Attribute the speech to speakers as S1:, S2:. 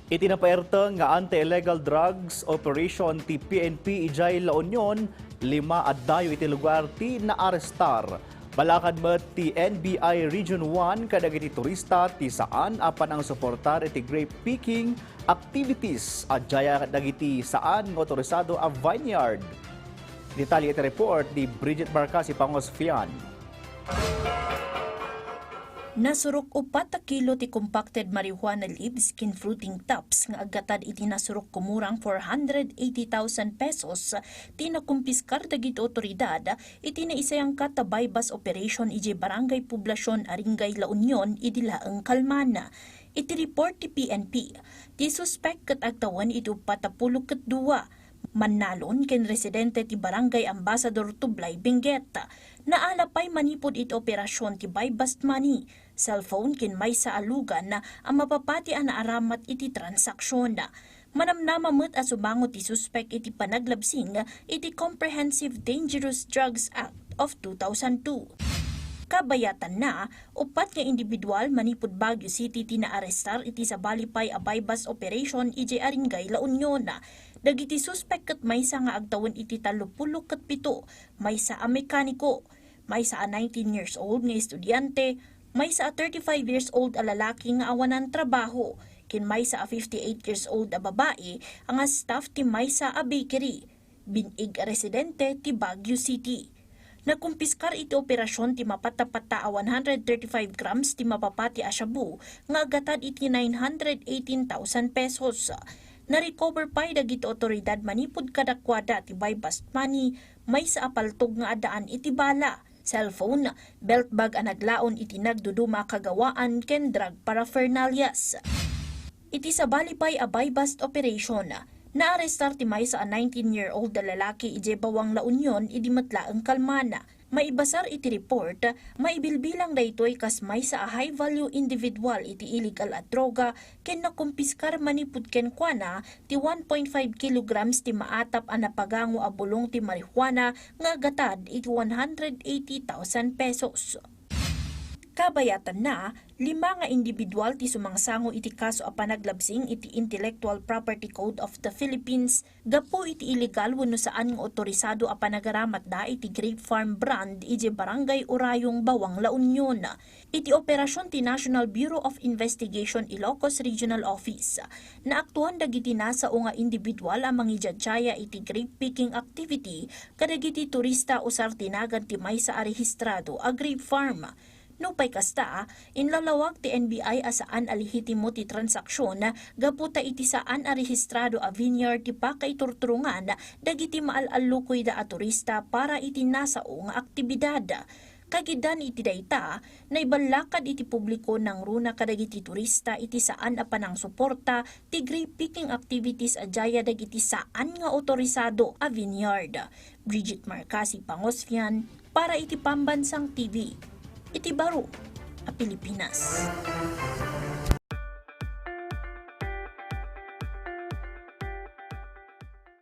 S1: Itinapaerta nga anti-illegal drugs operation ti PNP ijay La Union, 5 addayo iti lugar ti naarestar. Balakad met ti NBI Region 1 kadagiti turista ti saan apan ang suportar iti grape picking activities adjaya dagiti saan nga otorisado a vineyard. Detalye iti report ni Bridget Barcasi Pangosfian.
S2: Nasurok 4 kilo ti compacted marijuana leaves kin fruiting tops nga aggatad iti nasurok kumurang 480,000 pesos ti nakumpiskar dagiti otoridad iti naisayang katabaybas operation iti barangay poblasyon Aringay La Union iti laeng Kalmana. Iti report ti PNP ti suspect ket agtawan iti 42 Mannalon ken residente ti barangay Ambassador Tublay, Benguet. Naalapay manipod iti operasyon ti buy bust money, cellphone ken maysa alugan na ang mapapati ang naaramat iti transaksyon. Manamnama met a sumangot ti suspect iti panaglabsing iti Comprehensive Dangerous Drugs Act of 2002. Kabayatan na, 4 nga individual manipod Baguio City tinaarestar iti sa balipay a buy-bust operation iti Aringay La Union. Dagiti suspect ket maysa nga agtawan iti 37, maysa a mekaniko, maysa a 19 years old nga estudyante, maysa a 35 years old a lalaki nga awanan trabaho, ken maysa a 58 years old a babae ang staff ti maysa a bakery, binig a residente ti Baguio City. Nakumpiskar iti operasyon ti mapatapata a 135 grams ti mapapati a shabu nga agatad iti 918,000 pesos. Na-recover pa'y dagiti otoridad manipod kadakwada ti buy bust money, may sa apaltog nga adaan iti bala, cellphone, belt bag a naglaon iti nagduduma kagawaan ken drug paraphernalias. Iti sa balipay a buy bust operation, naarestar ti maysa a 19-year-old na lalaki iti Bawang La Union iti matlaeng Kalmana. Maibasar iti report, maibilbilang daytoy kas maysa a high-value individual iti illegal at droga ken nakumpiskar manipud ken kuana ti 1.5 kilograms ti maatap a napagango a bulong ti marijuana nga agatad iti 180,000 pesos. Kabayatan na, 5 nga individual ti sumangsango iti kaso a panaglabsing iti Intellectual Property Code of the Philippines gapo iti illegal wenno saan nga otorisado a panagaramat da iti Grape Farm brand iti Barangay Urayong, Bawang La Union. Iti operasyon ti National Bureau of Investigation Ilocos Regional Office. Naaktuhan dagiti nasa o nga individual ang mangijadjaya iti grape picking activity kadagiti turista usar tinagan ti maysa a rehistrado a grape farm. No pay kasta, inlalawag ti NBI asaan alihitimo ti transaksyon gaputa iti saan a rehistrado a vineyard ti pakaiturturungan dagiti maalallukoy da a turista para iti nasao nga aktibidad. Kagidan iti dayta, naibalakad iti publiko ng runa kadagiti turista iti saan a panang suporta ti grape picking activities adjaya dagiti saan nga otorisado a vineyard. Bridget Barcasi Pangosfian para iti Pambansang TV. Iti baro a Pilipinas.